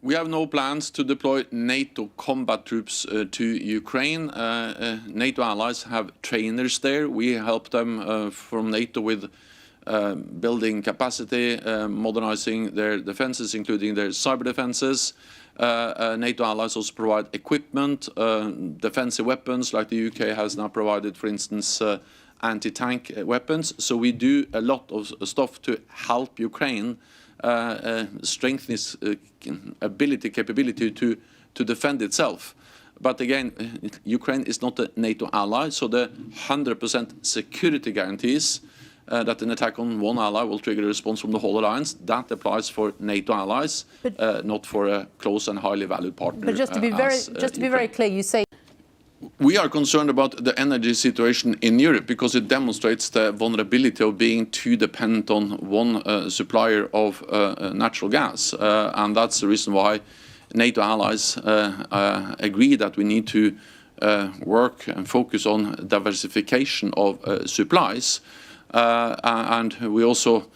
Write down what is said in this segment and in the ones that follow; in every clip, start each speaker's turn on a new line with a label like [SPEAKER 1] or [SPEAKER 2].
[SPEAKER 1] We have no plans to deploy NATO combat troops to Ukraine. NATO allies have trainers there. We help them from NATO with building capacity, modernizing their defenses, including their cyber defenses. NATO allies also provide equipment, defensive weapons, like the UK has now provided, for instance, anti-tank weapons. So we do a lot of stuff to help Ukraine strengthen its capability to defend itself. But again, Ukraine is not a NATO ally, so the 100% security guarantees that an attack on one ally will trigger a response from the whole alliance, that applies for NATO allies, not for a close and highly valued partner.
[SPEAKER 2] But just to be very clear, you say
[SPEAKER 1] we are concerned about the energy situation in Europe because it demonstrates the vulnerability of being too dependent on one supplier of natural gas, and that's the reason why NATO allies agree that we need to work and focus on diversification of supplies. And we also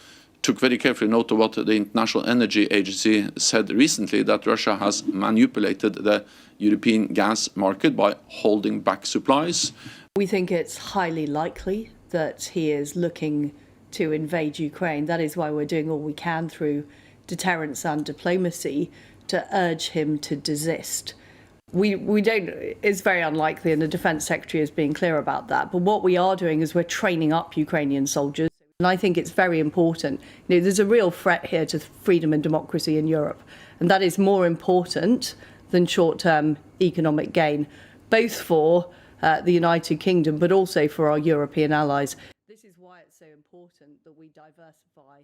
[SPEAKER 1] took very carefully note of what the International Energy Agency said recently, that Russia has manipulated the European gas market by holding back supplies.
[SPEAKER 3] We think it's highly likely that he is looking to invade Ukraine. That is why we're doing all we can through deterrence and diplomacy to urge him to desist. We don't, it's very unlikely, and the Defence Secretary is being clear about that. But what we are doing is we're training up Ukrainian soldiers. And I think it's very important. You know, there's a real threat here to freedom and democracy in Europe. And that is more important than short-term economic gain, both for the United Kingdom, but also for our European allies. This is why it's so important that we diversify